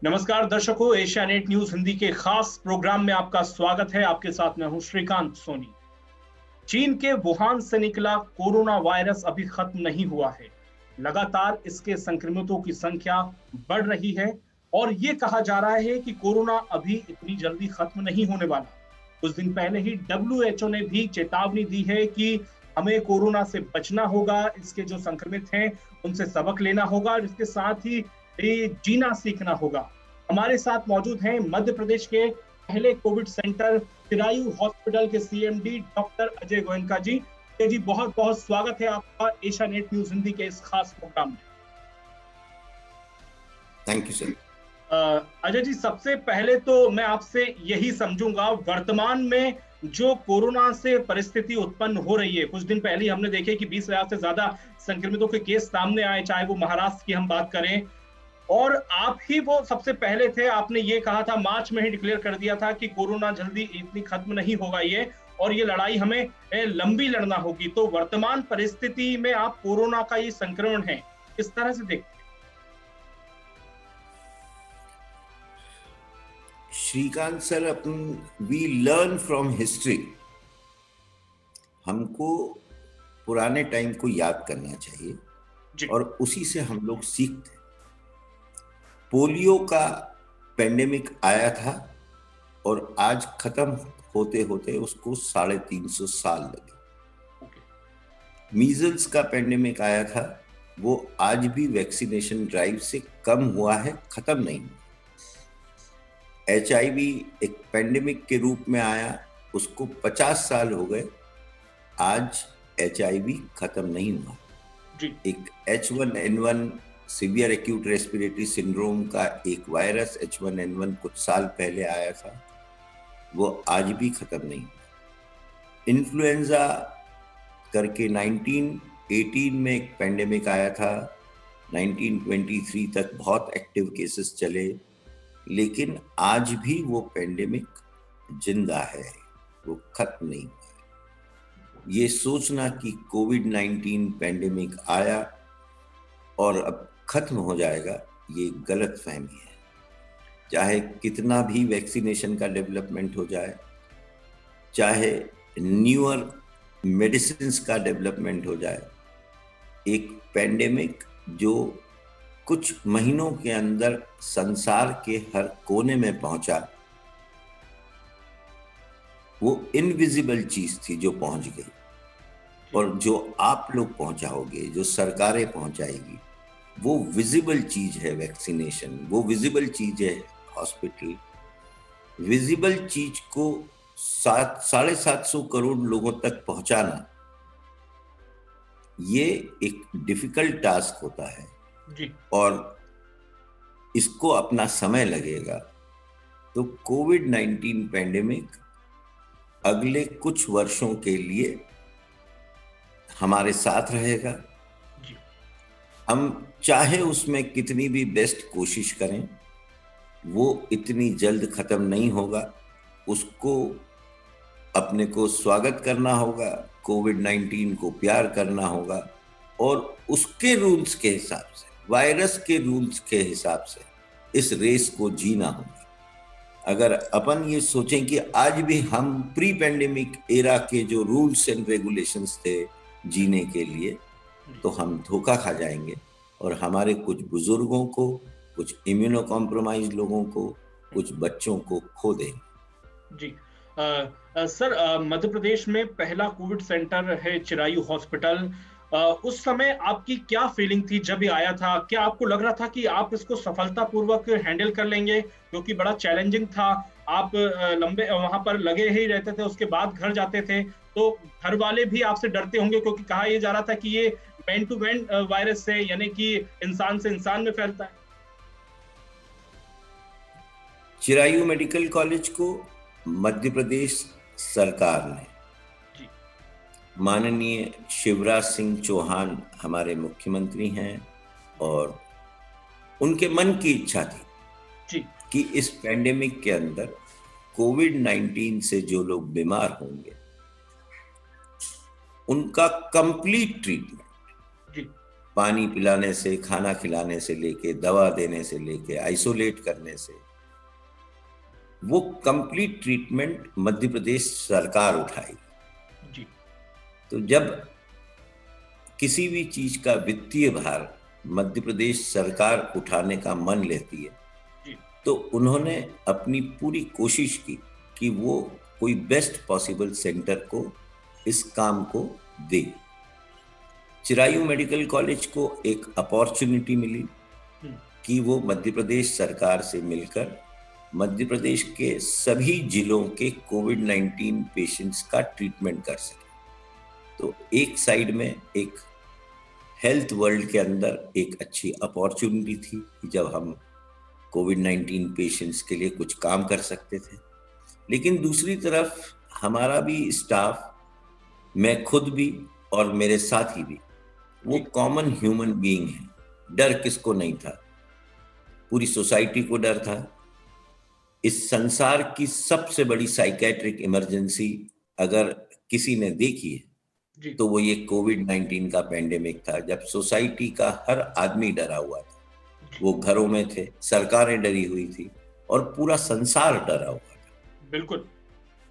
नमस्कार दर्शकों, Asia net news Hindi के खास प्रोग्राम में आपका स्वागत है। आपके साथ मैं हूं श्रीकांत सोनी। चीन के वुहान से निकला कोरोना वायरस अभी खत्म नहीं हुआ है। लगातार इसके संक्रमितों की संख्या बढ़ रही है और ये कहा जा रहा है कि कोरोना अभी इतनी जल्दी खत्म नहीं होने वाला। कुछ दिन पहले ही WHO ने भी चेतावनी दी है कि हमें कोरोना से बचना होगा, इसके जो संक्रमित हैं उनसे सबक लेना होगा और इसके साथ ही जीना सीखना होगा। हमारे साथ मौजूद हैं मध्य प्रदेश के पहले कोविड सेंटर चिरायू हॉस्पिटल के CMD डॉक्टर अजय गोयनका जी। अजय जी, बहुत बहुत स्वागत है आपका एशिया नेट न्यूज हिंदी के इस खास प्रोग्राम में। Thank you sir. Ajay ji, सबसे पहले तो मैं आपसे यही समझूंगा, वर्तमान में जो कोरोना से परिस्थिति उत्पन्न हो रही है, कुछ दिन पहले हमने देखे कि 20,000 से ज्यादा संक्रमितों के केस सामने आए, चाहे वो महाराष्ट्र की हम बात करें, और आप ही वो सबसे पहले थे। आपने ये कहा था, मार्च में ही डिक्लेयर कर दिया था कि कोरोना जल्दी इतनी खत्म नहीं होगा ये, और ये लड़ाई हमें लंबी लड़ना होगी। तो वर्तमान परिस्थिति में आप कोरोना का ये संक्रमण है किस तरह से देखते हैं? Shrikant sir, we learn from history. हमको पुराने टाइम को याद करना चाहिए और उसी से हम लोग सीखते हैं। पोलियो का पेंडेमिक आया था और आज खत्म होते होते उसको 350 साल लगे। मीजल्स का पेंडेमिक आया था, वो आज भी वैक्सीनेशन ड्राइव से कम हुआ है, खत्म नहीं हुआ। HIV एक पेंडेमिक के रूप में आया, उसको 50 साल हो गए, आज HIV खत्म नहीं हुआ। एक H1N1 severe acute respiratory syndrome का एक वायरस H1N1 कुछ साल पहले आया था, वो आज भी खत्म नहीं हुआ। इन्फ्लुएंजा करके 1918 में एक पेंडेमिक आया था, 1923 तक बहुत एक्टिव केसेस चले, लेकिन आज भी वो पेंडेमिक जिंदा है, वो खत्म नहीं हुआ। ये सोचना कि कोविड-19 पेंडेमिक आया और अब खत्म हो जाएगा, ये गलत फहमी है। चाहे कितना भी वैक्सीनेशन का डेवलपमेंट हो जाए, चाहे न्यूअर मेडिसिन्स का डेवलपमेंट हो जाए, एक पेंडेमिक जो कुछ महीनों के अंदर संसार के हर कोने में पहुंचा, वो इनविजिबल चीज थी जो पहुंच गई, और जो आप लोग पहुंचाओगे, जो सरकारें पहुंचाएगी, वो विजिबल चीज है वैक्सीनेशन, वो विजिबल चीज है हॉस्पिटल। विजिबल चीज को 750 करोड़ लोगों तक पहुंचाना, ये एक डिफिकल्ट टास्क होता है जी। और इसको अपना समय लगेगा। तो कोविड-19 पेंडेमिक अगले कुछ वर्षों के लिए हमारे साथ रहेगा। जी। हम चाहे उसमें कितनी भी बेस्ट कोशिश करें, वो इतनी जल्द खत्म नहीं होगा। उसको अपने को स्वागत करना होगा, कोविड-19 को प्यार करना होगा और उसके रूल्स के हिसाब से, वायरस के रूल्स के हिसाब से इस रेस को जीना होगा। अगर अपन ये सोचें कि आज भी हम प्री पेंडेमिक एरा के जो रूल्स एंड रेगुलेशंस थे जीने के लिए, तो हम धोखा खा जाएंगे और हमारे कुछ बुजुर्गों को, कुछ इम्यूनो कॉम्प्रोमाइज लोगों को, कुछ बच्चों को खो देंगे। जी। सर, मध्य प्रदेश में पहला कोविड सेंटर है चिरायू हॉस्पिटल। उस समय आपकी क्या फीलिंग थी जब ये आया था? क्या आपको लग रहा था कि आप इसको सफलतापूर्वक हैंडल कर लेंगे, क्योंकि बड़ा चैलेंजिंग था? आप लंबे वहां पर लगे ही रहते थे, उसके बाद घर जाते थे, तो घर वाले भी आपसे डरते होंगे, क्योंकि कहा यह जा रहा था कि ये मैन टू मैन वायरस है, यानी कि इंसान से इंसान में फैलता है। चिरायू मेडिकल कॉलेज को मध्य प्रदेश सरकार ने, माननीय शिवराज सिंह चौहान हमारे मुख्यमंत्री हैं, और उनके मन की इच्छा थी कि इस पेंडेमिक के अंदर कोविड-19 से जो लोग बीमार होंगे उनका कंप्लीट ट्रीटमेंट पानी पिलाने से, खाना खिलाने से लेके, दवा देने से लेके, आइसोलेट करने से, वो कंप्लीट ट्रीटमेंट मध्य प्रदेश सरकार उठाई जी। तो जब किसी भी चीज का वित्तीय भार मध्य प्रदेश सरकार उठाने का मन लेती है जी। तो उन्होंने अपनी पूरी कोशिश की कि वो कोई बेस्ट पॉसिबल सेंटर को इस काम को दे। चिरायू मेडिकल कॉलेज को एक अपॉर्चुनिटी मिली कि वो मध्य प्रदेश सरकार से मिलकर मध्य प्रदेश के सभी जिलों के कोविड-19 पेशेंट्स का ट्रीटमेंट कर सके। तो एक साइड में एक हेल्थ वर्ल्ड के अंदर एक अच्छी अपॉर्चुनिटी थी कि जब हम कोविड-19 पेशेंट्स के लिए कुछ काम कर सकते थे, लेकिन दूसरी तरफ हमारा भी स्टाफ, मैं खुद भी और मेरे साथी भी, वो कॉमन ह्यूमन बीइंग है। डर किसको नहीं था? पूरी सोसाइटी को डर था। इस संसार की सबसे बड़ी साइकेट्रिक इमरजेंसी अगर किसी ने देखी है तो वो ये कोविड-19 का पेंडेमिक था, जब सोसाइटी का हर आदमी डरा हुआ था। वो घरों में थे, सरकारें डरी हुई थी और पूरा संसार डरा हुआ था। बिल्कुल।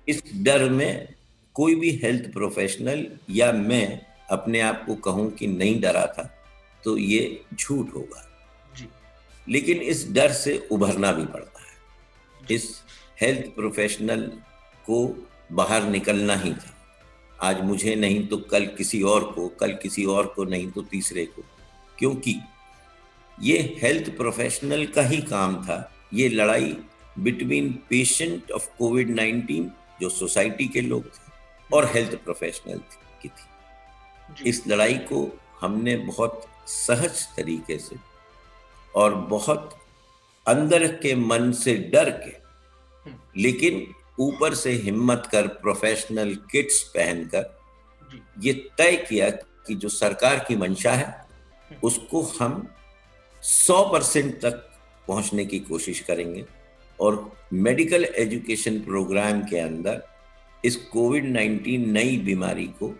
इस डर में कोई भी हेल्थ प्रोफेशनल या मैं अपने आप को कहूं कि नहीं डरा था तो ये झूठ होगा जी। लेकिन इस डर से उभरना भी पड़ता है। इस हेल्थ प्रोफेशनल को बाहर निकलना ही था। आज मुझे नहीं तो कल किसी और को, कल किसी और को नहीं तो तीसरे को, क्योंकि ये हेल्थ प्रोफेशनल का ही काम था। ये लड़ाई बिटवीन पेशेंट ऑफ कोविड-19 जो सोसाइटी के लोग थे और हेल्थ प्रोफेशनल की थी। इस लड़ाई को हमने बहुत सहज तरीके से और बहुत अंदर के मन से डर के, लेकिन ऊपर से हिम्मत कर, प्रोफेशनल किट्स पहनकर ये तय किया कि जो सरकार की मंशा है उसको हम 100% तक पहुंचने की कोशिश करेंगे और मेडिकल एजुकेशन प्रोग्राम के अंदर इस कोविड-19 नई बीमारी को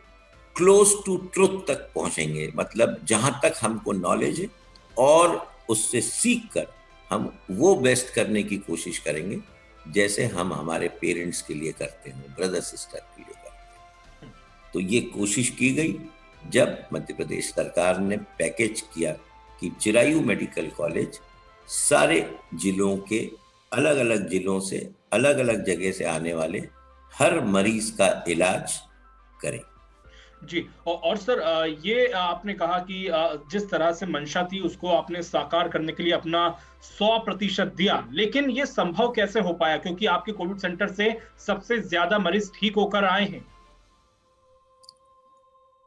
क्लोज टू ट्रुथ तक पहुंचेंगे। मतलब जहां तक हमको नॉलेज है और उससे सीख कर हम वो बेस्ट करने की कोशिश करेंगे जैसे हम हमारे पेरेंट्स के लिए करते हैं, ब्रदर सिस्टर के लिए करते हैं। तो ये कोशिश की गई जब मध्य प्रदेश सरकार ने पैकेज किया कि चिरायू मेडिकल कॉलेज सारे जिलों के, अलग अलग जिलों से, अलग अलग जगह से आने वाले हर मरीज का इलाज करें। जी। और सर, ये आपने कहा कि जिस तरह से मंशा थी उसको आपने साकार करने के लिए अपना 100% दिया, लेकिन ये संभव कैसे हो पाया? क्योंकि आपके कोविड सेंटर से सबसे ज्यादा मरीज ठीक होकर आए हैं।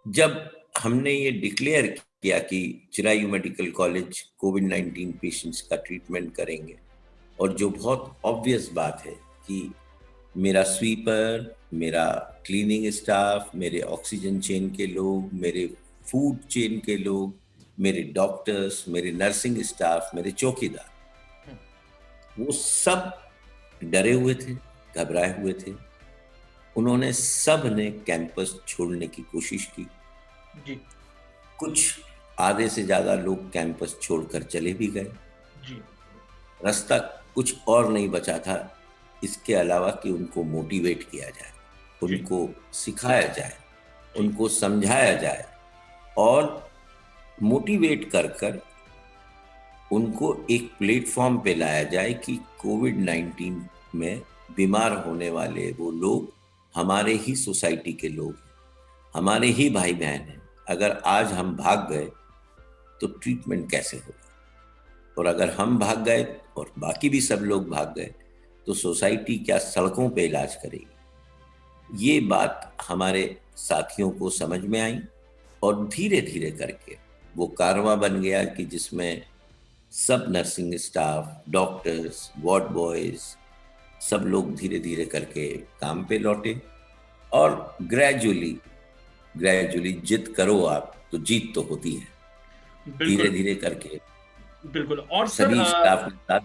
जब हमने ये डिक्लेयर किया कि चिरायू मेडिकल कॉलेज कोविड-19 पेशेंट्स का ट्रीटमेंट करेंगे, और जो बहुत ऑब्वियस बात है कि मेरा स्वीपर, मेरा क्लीनिंग स्टाफ, मेरे ऑक्सीजन चेन के लोग, मेरे फूड चेन के लोग, मेरे डॉक्टर्स, मेरे नर्सिंग स्टाफ, मेरे चौकीदार, वो सब डरे हुए थे, घबराए हुए थे। उन्होंने सब ने कैंपस छोड़ने की कोशिश की जी। कुछ आधे से ज्यादा लोग कैंपस छोड़कर चले भी गए जी। रास्ता कुछ और नहीं बचा था इसके अलावा कि उनको मोटिवेट किया जाए, उनको सिखाया जाए, उनको समझाया जाए और मोटिवेट कर कर उनको एक प्लेटफॉर्म पे लाया जाए कि कोविड-19 में बीमार होने वाले वो लोग हमारे ही सोसाइटी के लोग हैं, हमारे ही भाई बहन हैं। अगर आज हम भाग गए तो ट्रीटमेंट कैसे होगा, और अगर हम भाग गए और बाकी भी सब लोग भाग गए तो सोसाइटी क्या सड़कों पे इलाज करेगी। ये बात हमारे साथियों को समझ में आई और धीरे धीरे करके वो कारवां बन गया कि जिसमें सब nursing staff, doctors, ward boys, सब लोग धीरे धीरे करके काम पे लौटे और ग्रेजुअली जिद करो आप तो जीत तो होती है, धीरे धीरे करके बिल्कुल। और सभी स्टाफ के साथ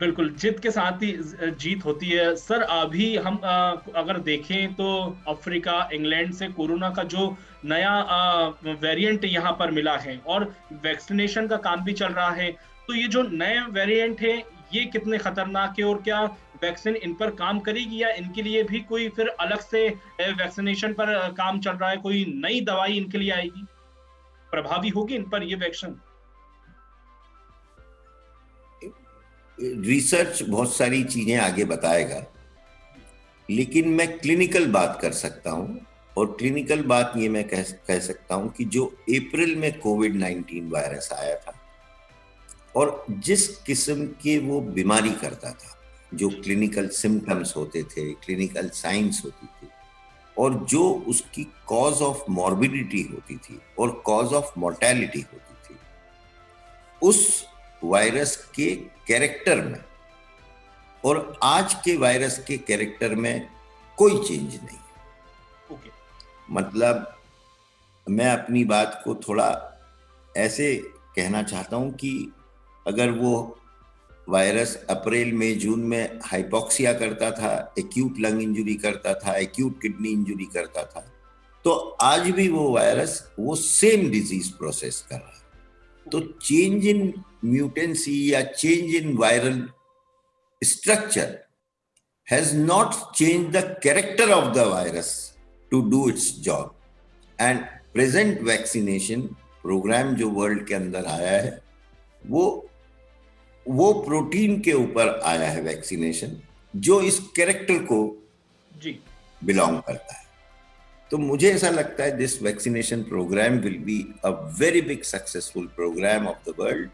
बिल्कुल, जिद के साथ ही जीत होती है। सर अभी हम अगर देखें तो अफ्रीका, इंग्लैंड से कोरोना का जो नया वेरिएंट यहाँ पर मिला है और वैक्सीनेशन का काम भी चल रहा है। तो ये जो नए वेरिएंट है, ये कितने खतरनाक है और क्या वैक्सीन इन पर काम करेगी या इनके लिए भी कोई फिर अलग से वैक्सीनेशन पर काम चल रहा है, कोई नई दवाई इनके लिए आएगी? प्रभावी होगी इन पर ये वैक्सीन? रिसर्च बहुत सारी चीजें आगे बताएगा, लेकिन मैं क्लिनिकल बात कर सकता हूं। और क्लिनिकल बात ये मैं कह सकता हूं कि जो अप्रैल में कोविड-19 वायरस आया था और जिस किस्म की वो बीमारी करता था, जो क्लिनिकल सिम्टम्स होते थे, क्लिनिकल साइंस होती थी, और जो उसकी कॉज ऑफ मॉर्बिडिटी होती थी और कॉज ऑफ मोर्टेलिटी होती थी, उस वायरस के कैरेक्टर में और आज के वायरस के कैरेक्टर में कोई चेंज नहीं है। मतलब मैं अपनी बात को थोड़ा ऐसे कहना चाहता हूं कि अगर वो वायरस अप्रैल में जून में हाइपोक्सिया करता था, एक्यूट लंग इंजरी करता था, एक्यूट किडनी इंजरी करता था, तो आज भी वो वायरस वो सेम डिजीज प्रोसेस कर रहा है। तो चेंज इन म्यूटेंसी या change in viral structure has not change the character of the virus to do its job. And present vaccination program जो वर्ल्ड के अंदर आया है, वो प्रोटीन के ऊपर आया है वैक्सीनेशन, जो इस कैरेक्टर को बिलोंग करता है। तो मुझे ऐसा लगता है this vaccination program will be a very big successful program of the world,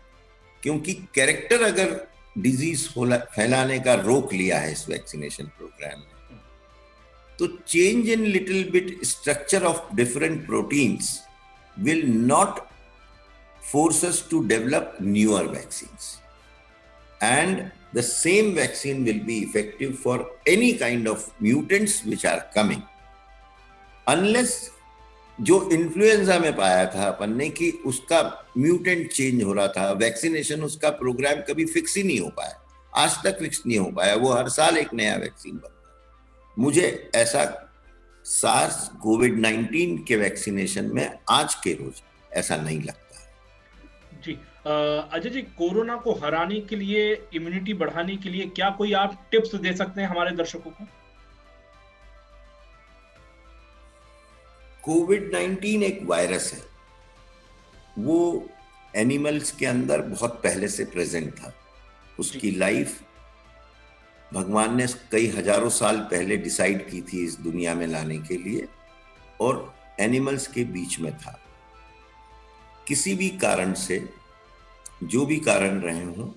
क्योंकि कैरेक्टर अगर डिजीज फैलाने का रोक लिया है इस वैक्सीनेशन प्रोग्राम में, तो change in little bit structure of different proteins will not force us to develop newer vaccines, and the same vaccine will be effective for any kind of mutants which are coming, unless जो influenza में पाया था अपन ने कि उसका mutant change हो रहा था, वैक्सीनेशन उसका प्रोग्राम कभी फिक्स ही नहीं हो पाया, आज तक फिक्स नहीं हो पाया, वो हर साल एक नया वैक्सीन बनता है। मुझे ऐसा सार्स कोविड-19 के वैक्सीनेशन में आज के रोज ऐसा नहीं लगता। जी अजय जी, कोरोना को हराने के लिए, इम्यूनिटी बढ़ाने के लिए क्या कोई आप टिप्स दे सकते हैं हमारे दर्शकों को? कोविड-19 एक वायरस है, वो एनिमल्स के अंदर बहुत पहले से प्रेजेंट था। उसकी लाइफ भगवान ने कई हजारों साल पहले डिसाइड की थी इस दुनिया में लाने के लिए, और एनिमल्स के बीच में था। किसी भी कारण से, जो भी कारण रहे हों,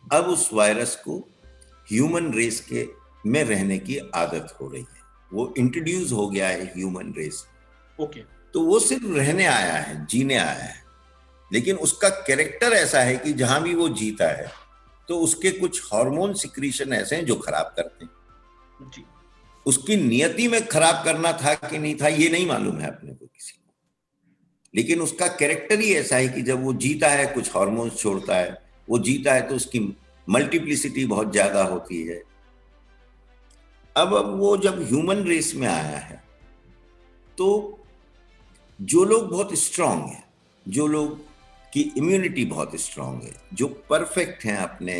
अब उस वायरस को ह्यूमन रेस के में रहने की आदत हो रही है, वो इंट्रोड्यूस हो गया है ह्यूमन रेस। तो वो सिर्फ रहने आया है, जीने आया है, लेकिन उसका कैरेक्टर ऐसा है कि जहां भी वो जीता है तो उसके कुछ हार्मोन सिक्रीशन ऐसे हैं जो खराब करते हैं। जी। उसकी नियति में खराब करना था कि नहीं था ये नहीं मालूम है अपने को किसी को, लेकिन उसका कैरेक्टर ही ऐसा है कि जब वो जीता है कुछ हार्मोन्स छोड़ता है, वो जीता है तो उसकी मल्टीप्लिसिटी बहुत ज्यादा होती है। अब वो जब ह्यूमन रेस में आया है, तो जो लोग बहुत स्ट्रांग हैं, जो लोग की इम्यूनिटी बहुत स्ट्रांग है, जो परफेक्ट हैं अपने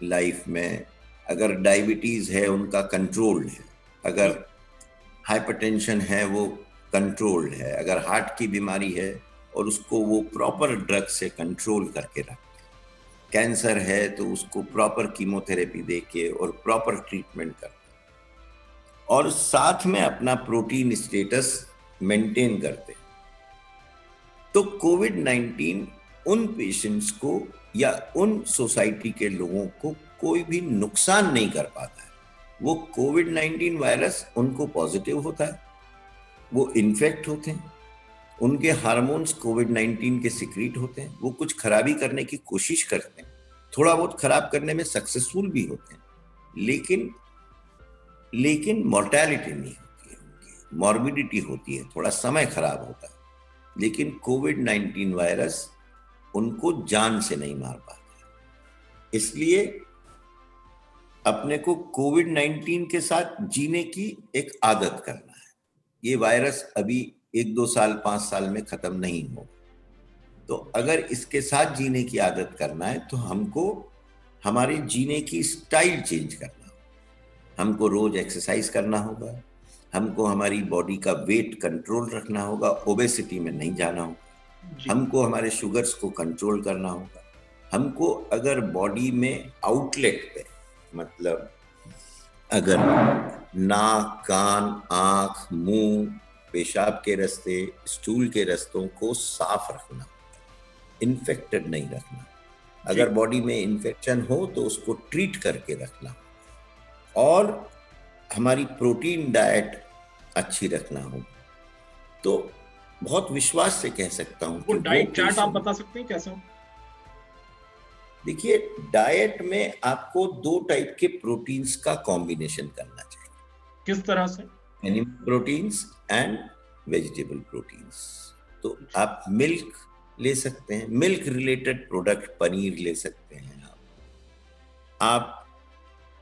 लाइफ में, अगर डायबिटीज है उनका कंट्रोल्ड है, अगर हाइपरटेंशन है वो कंट्रोल्ड है, अगर हार्ट की बीमारी है और उसको वो प्रॉपर ड्रग से कंट्रोल करके रखते हैं, कैंसर है तो उसको प्रॉपर कीमोथेरेपी देके और प्रॉपर ट्रीटमेंट करते हैं, और साथ में अपना प्रोटीन स्टेटस मेंटेन करते हैं, तो कोविड-19 उन पेशेंट्स को या उन सोसाइटी के लोगों को कोई भी नुकसान नहीं कर पाता है। वो कोविड-19 वायरस उनको पॉजिटिव होता है, वो इन्फेक्ट होते हैं, उनके हार्मोन्स कोविड-19 के सिक्रीट होते हैं, वो कुछ खराबी करने की कोशिश करते हैं, थोड़ा बहुत खराब करने में सक्सेसफुल भी होते हैं, लेकिन मॉर्टेलिटी नहीं होती है, उनकी मॉर्बिडिटी होती है, थोड़ा समय खराब होता है, लेकिन कोविड-19 वायरस उनको जान से नहीं मार पाता। इसलिए अपने को कोविड-19 के साथ जीने की एक आदत करना है। ये वायरस अभी 1-2 साल 5 साल में खत्म नहीं हो, तो अगर इसके साथ जीने की आदत करना है तो हमको हमारे जीने की स्टाइल चेंज करना होगा। हमको रोज एक्सरसाइज करना होगा, हमको हमारी बॉडी का वेट कंट्रोल रखना होगा, ओबेसिटी में नहीं जाना होगा, हमको हमारे शुगर्स को कंट्रोल करना होगा। हमको अगर बॉडी में आउटलेट पे, मतलब अगर नाक, कान, आंख, मुंह, पेशाब के रास्ते, स्टूल के रास्तों को साफ रखना, इन्फेक्टेड नहीं रखना। अगर बॉडी में इन्फेक्शन हो तो उसको ट्रीट करके रखना, और हमारी प्रोटीन डाइट अच्छी रखना होगा। तो बहुत विश्वास से कह सकता हूं कि डाइट चार्ट आप बता सकते हैं कैसे? देखिए, डाइट में आपको 2 टाइप के प्रोटीन्स का कॉम्बिनेशन करना चाहिए। किस तरह से? Animal proteins and vegetable proteins. तो आप मिल्क ले सकते हैं, मिल्क रिलेटेड प्रोडक्ट, पनीर ले सकते हैं आप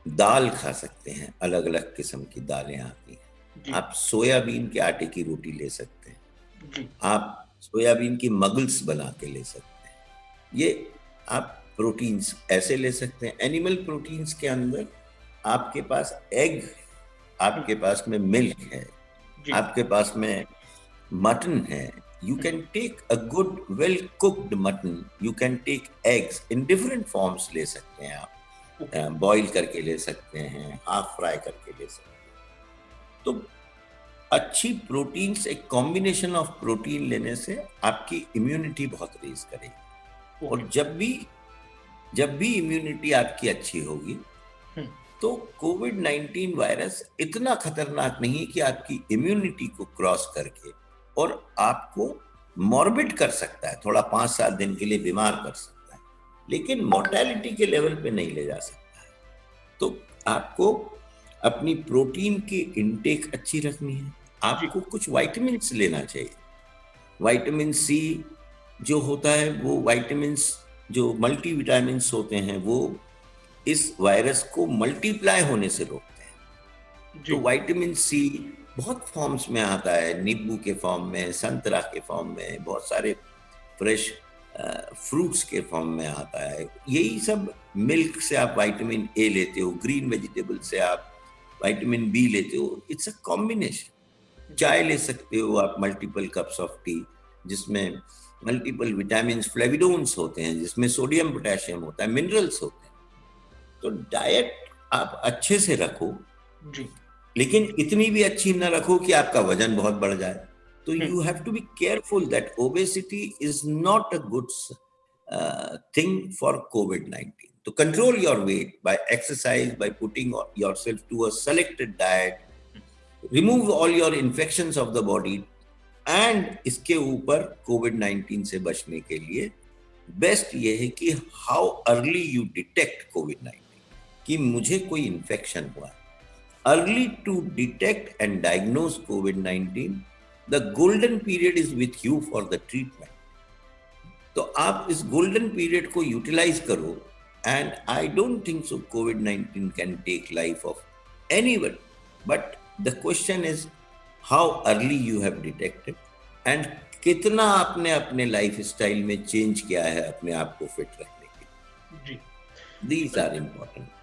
दाल खा सकते हैं, अलग अलग किस्म की दालें आती हैं। आप सोयाबीन के आटे की रोटी ले सकते हैं, आप सोयाबीन की मगल्स बना के ले सकते हैं। ये आप प्रोटीन्स ऐसे ले सकते हैं। एनिमल प्रोटीन्स के अंदर आपके पास एग, आपके पास में मिल्क है, आपके पास में मटन है। You can take a good well cooked mutton, you can take eggs in different forms ले सकते हैं आप, बॉईल करके ले सकते हैं, हाफ फ्राई करके ले सकते हैं। तो अच्छी प्रोटीन्स, एक कॉम्बिनेशन ऑफ प्रोटीन लेने से आपकी इम्यूनिटी बहुत रेज करेगी। और जब भी इम्यूनिटी आपकी अच्छी होगी तो कोविड-19 वायरस इतना खतरनाक नहीं है कि आपकी इम्यूनिटी को क्रॉस करके और आपको मॉर्बिड कर सकता है, थोड़ा 5-7 दिन के लिए बीमार कर सकता है, लेकिन मोर्टेलिटी के लेवल पे नहीं ले जा सकता है। तो आपको अपनी प्रोटीन की इनटेक अच्छी रखनी है, आपको कुछ विटामिन्स लेना चाहिए। विटामिन सी जो होता है, वो विटामिन्स जो मल्टीविटामिन्स होते हैं, वो इस वायरस को मल्टीप्लाई होने से रोकते हैं। तो विटामिन सी बहुत फॉर्म्स में आता है, नींबू के फॉर्म में, संतरा के फॉर्म में, बहुत सारे फ्रेश फ्रूट्स के फॉर्म में आता है। यही सब मिल्क से आप विटामिन ए लेते हो, ग्रीन वेजिटेबल से आप विटामिन बी लेते हो। It's a combination. चाय ले सकते हो आप, मल्टीपल कप्स ऑफ टी, जिसमें मल्टीपल विटामिन, फ्लेविडोन्स होते हैं, जिसमें सोडियम, पोटेशियम होता है, मिनरल्स होते हैं। तो डाइट आप अच्छे से रखो जी, लेकिन इतनी भी अच्छी ना रखो कि आपका वजन बहुत बढ़ जाए। तो you have to be careful that obesity is not a good thing for कोविड-19. तो control your weight by exercise, by putting yourself to a selected diet, remove all your infections of the body. And इसके ऊपर कोविड-19 से बचने के लिए best ये है कि हाउ अर्ली यू डिटेक्ट कोविड-19, कि मुझे कोई इन्फेक्शन हुआ। Early to detect and diagnose COVID-19, the golden period is with you for the treatment. तो आप इस golden period को utilize करो, and I don't think so COVID-19 can take life of anyone. But the question is how early you have detected and कितना आपने अपने life style में change किया है अपने आप को फिट रखने के लिए। These are important.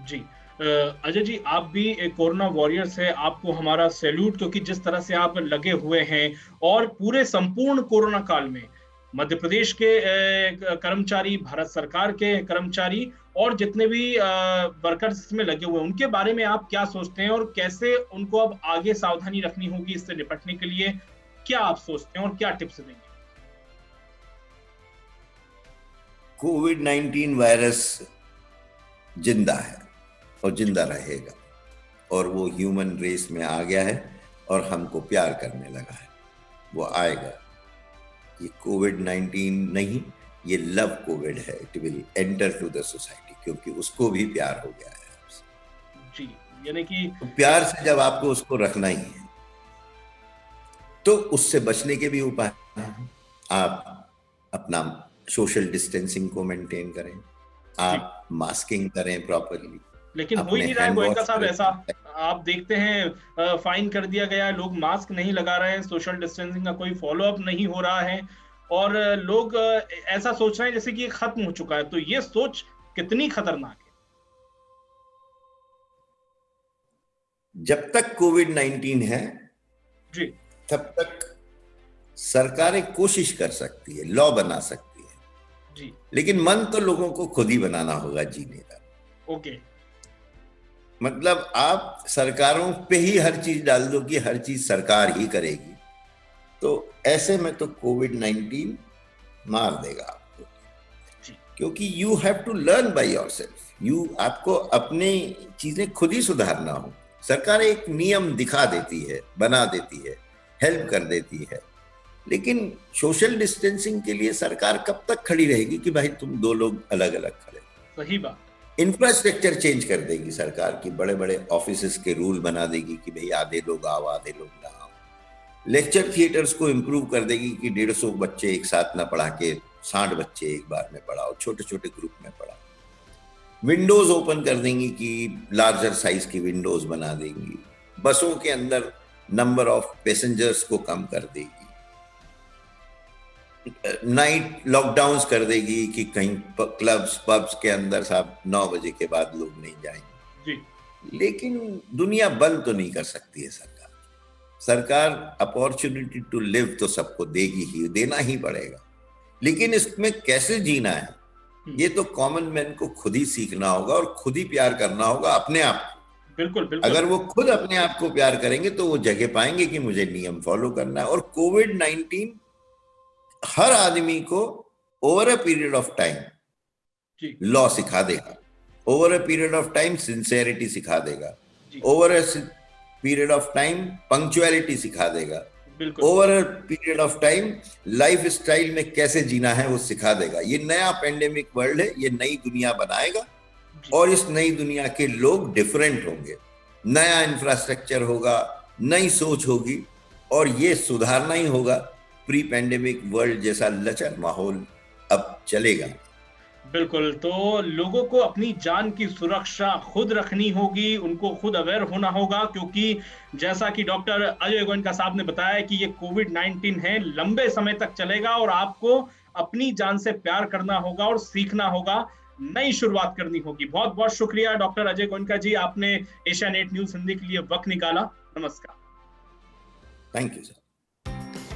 जी अजय जी, आप भी एक कोरोना वॉरियर्स है, आपको हमारा सैल्यूट, क्योंकि जिस तरह से आप लगे हुए हैं और पूरे संपूर्ण कोरोना काल में मध्य प्रदेश के कर्मचारी, भारत सरकार के कर्मचारी और जितने भी वर्कर्स इसमें लगे हुए हैं, उनके बारे में आप क्या सोचते हैं और कैसे उनको अब आगे सावधानी रखनी होगी इससे निपटने के लिए? क्या आप सोचते हैं और क्या टिप्स देंगे? कोविड-19 वायरस जिंदा है और जिंदा रहेगा, और वो ह्यूमन रेस में आ गया है और हमको प्यार करने लगा है। वो आएगा। ये कोविड-19 नहीं, ये लव कोविड है। It will enter to the society, क्योंकि उसको भी प्यार हो गया है आपसे। जी, यानी कि तो प्यार से जब आपको उसको रखना ही है, तो उससे बचने के भी उपाय हैं। आप अपना सोशल डिस्टेंसिंग को मेंटेन करें, आप मास्किंग करें प्रॉपरली, लेकिन हो ही नहीं रहा है गोयनका साहब ऐसा। आप देखते हैं फाइन कर दिया गया है, लोग मास्क नहीं लगा रहे हैं, सोशल डिस्टेंसिंग का कोई फॉलो अप नहीं हो रहा है और लोग ऐसा सोच रहे हैं जैसे कि ये खत्म हो चुका है। तो ये सोच कितनी खतरनाक है? जब तक कोविड-19 है जी, तब तक सरकारें कोशिश कर सकती है, लॉ बना सकती है जी, लेकिन मन तो लोगों को खुद ही बनाना होगा जीने का। ओके। मतलब आप सरकारों पे ही हर चीज डाल दो कि हर चीज सरकार ही करेगी, तो ऐसे में तो कोविड-19 मार देगा आपको, क्योंकि you have to learn by yourself. आपको अपनी चीजें खुद ही सुधारना हो। सरकार एक नियम दिखा देती है, बना देती है, हेल्प कर देती है, लेकिन सोशल डिस्टेंसिंग के लिए सरकार कब तक खड़ी रहेगी कि भाई तुम दो लोग अलग अलग खड़े? सही बात। इंफ्रास्ट्रक्चर चेंज कर देगी सरकार की, बड़े बड़े ऑफिसेस के रूल बना देगी कि भाई आधे लोग आओ आधे लोग ना आओ। लेक्चर थिएटर्स को इम्प्रूव कर देगी कि 150 बच्चे एक साथ ना पढ़ा के 60 बच्चे एक बार में पढ़ाओ, छोटे छोटे ग्रुप में पढ़ाओ। विंडोज ओपन कर देंगी कि लार्जर साइज की विंडोज बना देंगी। बसों के अंदर नंबर ऑफ पैसेंजर्स को कम कर देगी। नाइट लॉकडाउन कर देगी कि कहीं क्लब्स पब्स के अंदर साहब 9 बजे के बाद लोग नहीं जाएंगे जी। लेकिन दुनिया बंद तो नहीं कर सकती है सरकार अपॉर्चुनिटी टू लिव तो सबको देगी ही, देना ही पड़ेगा, लेकिन इसमें कैसे जीना है ये तो कॉमन मैन को खुद ही सीखना होगा और खुद ही प्यार करना होगा अपने आप को। बिल्कुल बिल्कुल। अगर वो खुद अपने आप को प्यार करेंगे तो वो जगह पाएंगे कि मुझे नियम फॉलो करना है। और कोविड-19 हर आदमी को over a period of time law सिखा देगा, over a period of time sincerity सिखा देगा, over a period of time punctuality सिखा देगा, over a period of time life style में कैसे जीना है वो सिखा देगा। ये नया पेंडेमिक वर्ल्ड है, ये नई दुनिया बनाएगा और इस नई दुनिया के लोग डिफरेंट होंगे, नया इंफ्रास्ट्रक्चर होगा, नई सोच होगी और ये सुधारना ही होगा। प्री पेंडेमिक वर्ल्ड जैसा लचर माहौल अब चलेगा। बिल्कुल, तो लोगों को अपनी जान की सुरक्षा खुद रखनी होगी, उनको खुद अवेयर होना होगा, क्योंकि जैसा कि डॉक्टर अजय गोयनका साहब ने बताया कि ये कोविड-19 है, लंबे समय तक चलेगा और आपको अपनी जान से प्यार करना होगा और सीखना होगा, नई शुरुआत करनी होगी। बहुत बहुत शुक्रिया डॉक्टर अजय गोयनका जी, आपने एशियानेट न्यूज हिंदी के लिए वक्त निकाला। नमस्कार। Thank you sir.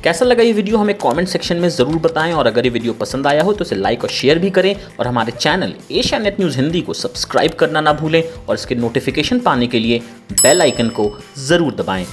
कैसा लगा ये वीडियो हमें कमेंट सेक्शन में ज़रूर बताएं और अगर ये वीडियो पसंद आया हो तो इसे लाइक और शेयर भी करें और हमारे चैनल एशियानेट न्यूज़ हिंदी को सब्सक्राइब करना ना भूलें और इसके नोटिफिकेशन पाने के लिए बेल आइकन को ज़रूर दबाएं।